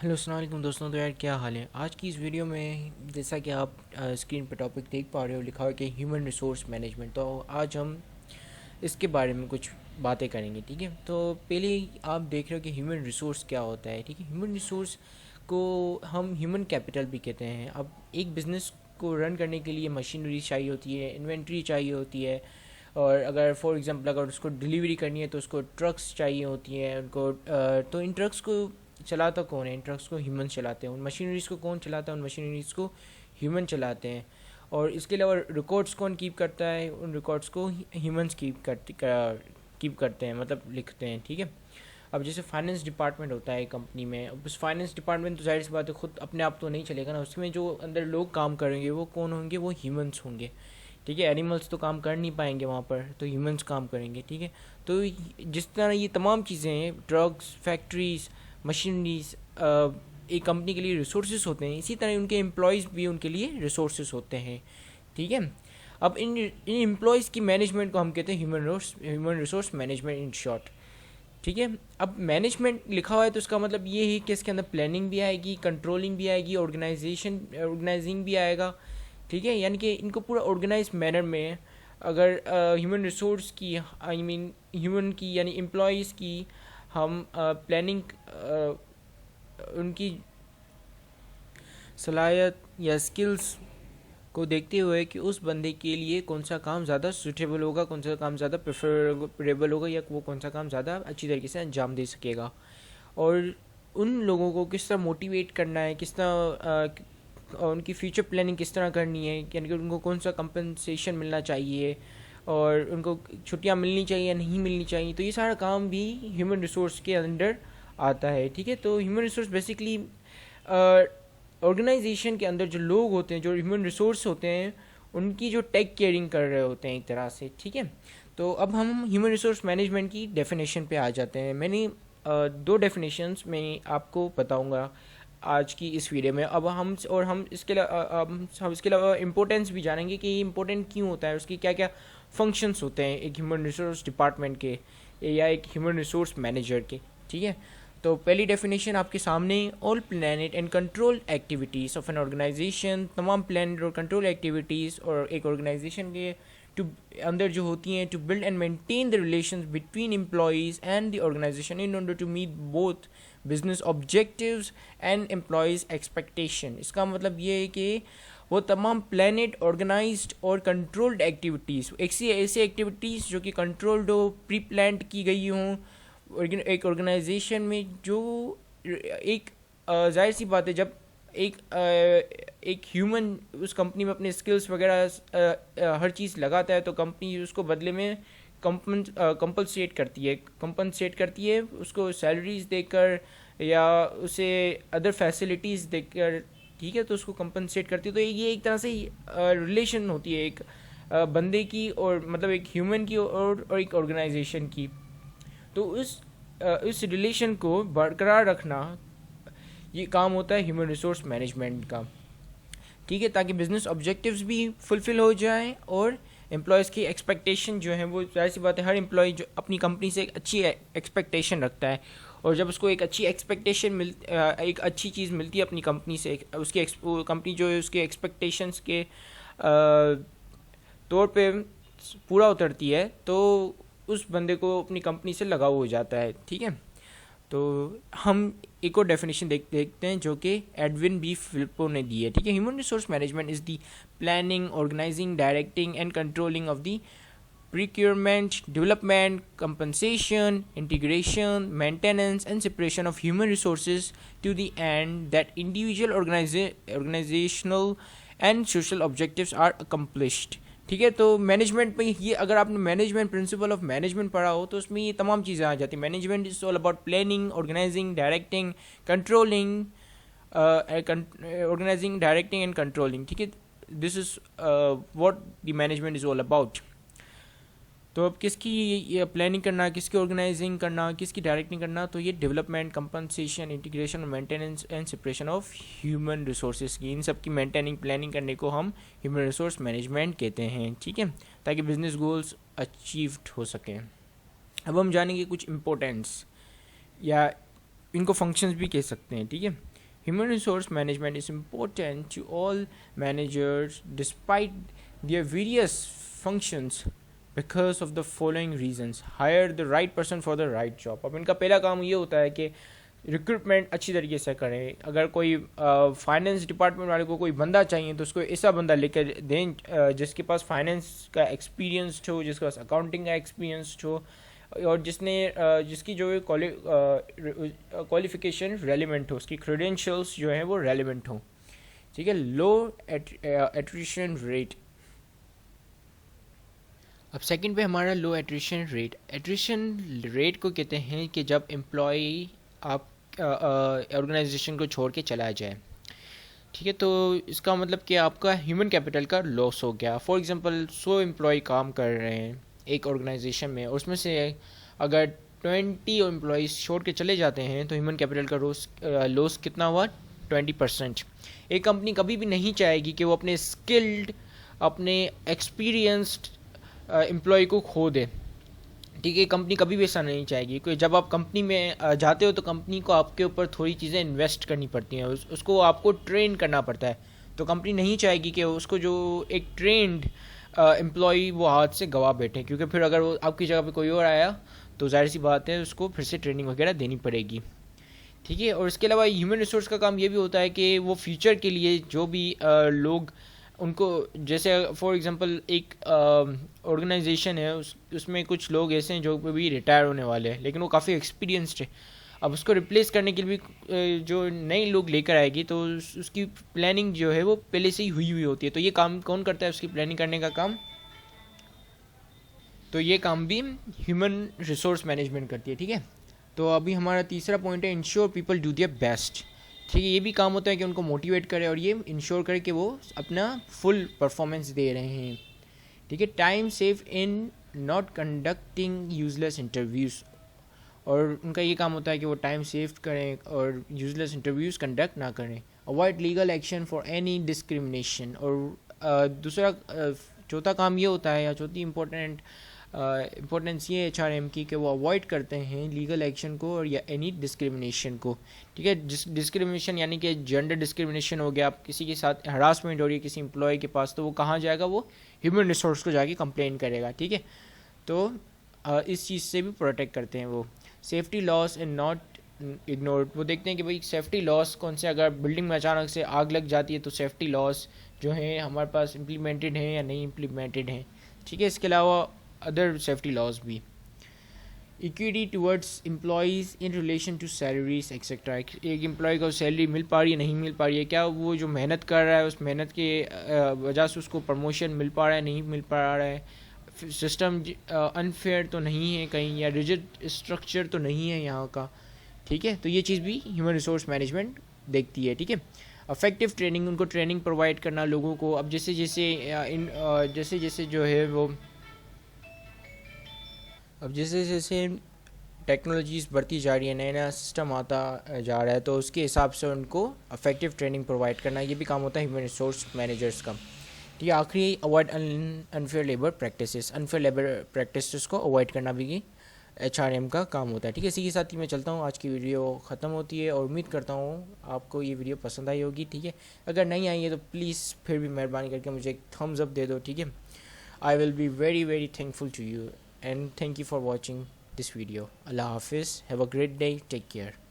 Hello अस्सलाम वालेकुम दोस्तों। तो यार क्या हाल है। आज की इस वीडियो में जैसा कि आप स्क्रीन पर टॉपिक देख पा रहे हो, लिखा हुआ है कि ह्यूमन रिसोर्स मैनेजमेंट। तो आज हम इसके बारे में कुछ बातें करेंगे। ठीक है, तो पहले आप देख रहे हो कि ह्यूमन रिसोर्स क्या होता है। ठीक है, ह्यूमन रिसोर्स को हम ह्यूमन कैपिटल भी कहते हैं। अब एक बिज़नेस को रन करने के लिए मशीनरी चाहिए होती है, इन्वेंट्री चाहिए होती है, और अगर फॉर एग्जांपल अगर उसको डिलीवरी करनी है तो उसको ट्रक्स चाहिए होती हैं उनको। तो इन ट्रक्स को चलाता कौन है? इन ट्रक्स को ह्यूमन चलाते हैं। उन मशीनरीज़ को कौन चलाता है? उन मशीनरीज़ को ह्यूमन चलाते हैं। और इसके अलावा रिकॉर्ड्स कौन कीप करता है? उन रिकॉर्ड्स को ह्यूमंस कीप करते हैं, मतलब लिखते हैं। ठीक है, अब जैसे फाइनेंस डिपार्टमेंट होता है कंपनी में। अब उस फाइनेंस डिपार्टमेंट तो जाहिर सी बात है खुद अपने आप तो नहीं चलेगा ना, उसमें जो अंदर लोग काम करेंगे वो कौन होंगे? वो ह्यूमंस होंगे। ठीक है, एनिमल्स तो काम कर नहीं पाएंगे वहाँ पर, तो ह्यूमंस काम करेंगे। ठीक है, तो जिस तरह ये तमाम चीज़ें हैं, ड्रग्स, फैक्ट्रीज, मशीनरीज, एक कंपनी के लिए रिसोर्सेज होते हैं, इसी तरह उनके एम्प्लॉयज़ भी उनके लिए रिसोर्सेज होते हैं। ठीक है, अब इन एम्प्लॉयज़ की मैनेजमेंट को हम कहते हैं human resource management in short. ठीक है, अब मैनेजमेंट लिखा हुआ है तो इसका मतलब ये है कि इसके अंदर प्लानिंग भी आएगी, कंट्रोलिंग भी आएगी, ऑर्गेनाइजिंग भी आएगा। ठीक है, यानी कि इनको पूरा ऑर्गेनाइज मैनर में अगर ह्यूमन रिसोर्स की, आई मीन ह्यूमन की यानी एम्प्लॉयज़ की हम प्लानिंग, उनकी सलाहियत या स्किल्स को देखते हुए कि उस बंदे के लिए कौन सा काम ज़्यादा सूटेबल होगा, कौन सा काम ज़्यादा प्रेफरेबल होगा, या वो कौन सा काम ज़्यादा अच्छी तरीके से अंजाम दे सकेगा, और उन लोगों को किस तरह मोटिवेट करना है, किस तरह उनकी फ्यूचर प्लानिंग किस तरह करनी है, यानी कि उनको कौन सा कंपनसेशन मिलना चाहिए, और उनको छुट्टियां मिलनी चाहिए या नहीं मिलनी चाहिए। तो ये सारा काम भी ह्यूमन रिसोर्स के अंडर आता है। ठीक है, तो ह्यूमन रिसोर्स बेसिकली ऑर्गेनाइजेशन के अंदर जो लोग होते हैं, जो ह्यूमन रिसोर्स होते हैं, उनकी जो टेक केयरिंग कर रहे होते हैं एक तरह से। ठीक है, तो अब हम ह्यूमन रिसोर्स मैनेजमेंट की डेफिनेशन पे आ जाते हैं। मैंने दो डेफिनेशंस मैं आपको बताऊंगा आज की इस वीडियो में। अब हम इसके अलावा इम्पोर्टेंस भी जानेंगे कि ये इम्पोर्टेंट क्यों होता है, उसकी क्या क्या फंक्शंस होते हैं एक ह्यूमन रिसोर्स डिपार्टमेंट के या एक ह्यूमन रिसोर्स मैनेजर के। ठीक है, तो पहली डेफिनेशन आपके सामने, all planned and control activities of an organisation. तमाम प्लानिट और कंट्रोल एक्टिविटीज़ और एक ऑर्गेनाइजेशन के टू अंदर जो होती हैं, to build and maintain the relations between employees and the organisation in order to meet both business objectives and employees expectation. इसका मतलब ये है कि वो तमाम प्लानिट, ऑर्गेनाइज्ड और कंट्रोल्ड एक्टिविटीज़, ऐसी एक्टिविटीज़ जो कि कंट्रोल्ड हो, प्री प्लान्ड की गई हों एक ऑर्गेनाइजेशन में, जो एक जाहिर सी बात है जब एक ह्यूमन उस कंपनी में अपने स्किल्स वगैरह हर चीज़ लगाता है तो कंपनी उसको बदले में कंपनसेट करती है उसको सैलरीज देकर या उसे अदर फैसिलिटीज़ देकर। ठीक है, तो उसको कंपनसेट करती है। तो ये एक तरह से रिलेशन होती है एक बंदे की, और मतलब एक ह्यूमन की और एक ऑर्गेनाइजेशन की। तो इस रिलेशन को बरकरार रखना ये काम होता है ह्यूमन रिसोर्स मैनेजमेंट का। ठीक है, ताकि बिजनेस ऑब्जेक्टिव्स भी फुलफिल हो जाएं और एम्प्लॉयज़ की एक्सपेक्टेशन जो है, वो जाहिर सी बात है हर एम्प्लॉय जो अपनी कंपनी से एक अच्छी एक्सपेक्टेशन रखता है, और जब उसको एक अच्छी एक अच्छी चीज़ मिलती है अपनी कंपनी से, उसकी कंपनी जो है उसके एक्सपेक्टेशंस के तौर पे पूरा उतरती है, तो उस बंदे को अपनी कंपनी से लगाव हो जाता है। ठीक है, तो हम एक और डेफिनेशन देखते हैं जो कि एडविन बी फिलिपो ने दी है। ठीक है, human resource management is the planning, organising, directing and controlling of the procurement, development, compensation, integration, maintenance, and separation of human resources to the end that individual organizational and social objectives are accomplished. ठीक है, तो management में ये अगर आपने management principle of management पढ़ा हो तो उसमें ये तमाम चीज़ें आ जाती हैं। Management is all about planning, organising, directing, controlling, organising, directing and controlling. ठीक है, this is what the management is all about. तो अब किसकी ये प्लानिंग करना, किसकी ऑर्गेनाइजिंग करना, किसकी डायरेक्टिंग करना, तो ये development, compensation, integration, maintenance and separation of human resources की, इन सब की मेंटेनिंग, प्लानिंग करने को हम ह्यूमन रिसोर्स मैनेजमेंट कहते हैं। ठीक है, ताकि बिजनेस गोल्स अचीव्ड हो सकें। अब हम जानेंगे कुछ इम्पोर्टेंट्स या इनको फंक्शंस भी कह सकते हैं। ठीक है, Human resource management is important to all managers despite their various functions because of the following reasons. Hire the right person for the right job. अब इनका पहला काम ये होता है कि रिक्रूटमेंट अच्छी तरीके से करें. अगर कोई फाइनेंस डिपार्टमेंट वाले को कोई बंदा चाहिए तो उसको ऐसा बंदा लेकर दें जिसके पास फाइनेंस का एक्सपीरियंस हो, जिसके पास अकाउंटिंग का एक्सपीरियंस हो, और जिसकी जो क्वालिफिकेशन रेलिवेंट हो, उसकी क्रेडेंशियल्स जो है वो रेलिवेंट हो. ठीक है. लो एट्रिशन रेट. अब सेकंड पे हमारा लो एट्रिशन रेट. एट्रिशन रेट को कहते हैं कि जब एम्प्लॉय आप ऑर्गेनाइजेशन को छोड़ के चला जाए. ठीक है. तो इसका मतलब कि आपका ह्यूमन कैपिटल का लॉस हो गया. फॉर एग्जांपल 100 एम्प्लॉय काम कर रहे हैं एक ऑर्गेनाइजेशन में, और उसमें से अगर 20 एम्प्लॉयज़ छोड़ के चले जाते हैं तो ह्यूमन कैपिटल का लॉस कितना हुआ? 20%. एक कंपनी कभी भी नहीं चाहेगी कि वो अपने स्किल्ड, अपने एक्सपीरियंस्ड एम्प्लॉय को खो दे. ठीक है. कंपनी कभी भी ऐसा नहीं चाहेगी, क्योंकि जब आप कंपनी में जाते हो तो कंपनी को आपके ऊपर थोड़ी चीज़ें इन्वेस्ट करनी पड़ती हैं, उसको आपको ट्रेन करना पड़ता है. तो कंपनी नहीं चाहेगी कि उसको जो एक ट्रेंड एम्प्लॉय वो हाथ से गवा बैठे, क्योंकि फिर अगर वो आपकी जगह पे कोई और आया तो जाहिर सी बात है उसको फिर से ट्रेनिंग वगैरह देनी पड़ेगी. ठीक है. और इसके अलावा ह्यूमन रिसोर्स का काम ये भी होता है कि वो फ्यूचर के लिए जो भी लोग उनको, जैसे फॉर एग्जांपल एक ऑर्गेनाइजेशन है, उसमें कुछ लोग ऐसे हैं जो भी रिटायर होने वाले हैं लेकिन वो काफ़ी एक्सपीरियंस्ड है. अब उसको रिप्लेस करने के लिए भी जो नए लोग लेकर आएगी तो उसकी प्लानिंग जो है वो पहले से ही हुई होती है. तो ये काम कौन करता है? उसकी प्लानिंग करने का काम, तो ये काम भी ह्यूमन रिसोर्स मैनेजमेंट करती है. ठीक है. तो अभी हमारा तीसरा पॉइंट है ensure people do their best. ठीक है. ये भी काम होता है कि उनको मोटिवेट करे और ये इंश्योर करे कि वो अपना फुल परफॉर्मेंस दे रहे हैं. ठीक है. Time save in not conducting useless interviews. और उनका ये काम होता है कि वो टाइम सेव करें और यूजलेस इंटरव्यूज़ कंडक्ट ना करें. Avoid legal action for any discrimination. और दूसरा चौथा काम ये होता है, या चौथी इम्पोर्टेंस ये है HRM की, कि वो अवॉइड करते हैं लीगल एक्शन को और या एनी डिस्क्रिमिनेशन को. ठीक है. डिस्क्रिमिनेशन यानी कि जेंडर डिस्क्रिमिनेशन हो गया, आप किसी के साथ हरासमेंट हो रही है किसी एम्प्लॉय के पास, तो वो कहाँ जाएगा? वो ह्यूमन रिसोर्स को जाके कंप्लेन करेगा. ठीक है. तो इस चीज़ से भी प्रोटेक्ट करते हैं वो. Safety loss and not ignored. वो देखते हैं कि भाई सेफ्टी लॉस कौन से, अगर बिल्डिंग में अचानक से आग लग जाती है तो सेफ्टी लॉस जो है हमारे पास इम्प्लीमेंटेड हैं या नहीं इम्प्लीमेंटेड हैं. ठीक है. इसके अलावा अदर सेफ्टी लॉज भी. Equity towards employees in relation to salaries etcetera. एक एम्प्लॉय को सैलरी मिल पा रही है, नहीं मिल पा रही है, क्या वो जो मेहनत कर रहा है उस मेहनत के वजह से उसको प्रमोशन मिल पा रहा है, नहीं मिल पा रहा है, सिस्टम अनफेयर तो नहीं है कहीं, या रिजिड स्ट्रक्चर तो नहीं है यहाँ का. ठीक है. तो ये चीज़ भी ह्यूमन रिसोर्स मैनेजमेंट देखती है. ठीक है. अफेक्टिव ट्रेनिंग, उनको ट्रेनिंग प्रोवाइड करना लोगों को. अब जैसे जैसे जो है वो, अब जैसे जैसे टेक्नोलॉजीज़ बढ़ती जा रही है, नया नया सिस्टम आता जा रहा है, तो उसके हिसाब से उनको अफेक्टिव ट्रेनिंग प्रोवाइड करना, ये भी काम होता है ह्यूमन रिसोर्स मैनेजर्स का. ठीक है. आखिरी, avoid unfair labour practices. Unfair labour practices को अवॉइड करना भी HRM का काम होता है. ठीक है. इसी के साथ ही मैं चलता हूँ, आज की वीडियो ख़त्म होती है और उम्मीद करता हूँ आपको ये वीडियो पसंद आई होगी. ठीक है. अगर नहीं आई है तो प्लीज़ फिर भी मेहरबानी करके मुझे एक थम्स अप दे दो. ठीक है. I will be very very thankful to you and thank you for watching this video. Allah Hafiz. Have a great day. Take care.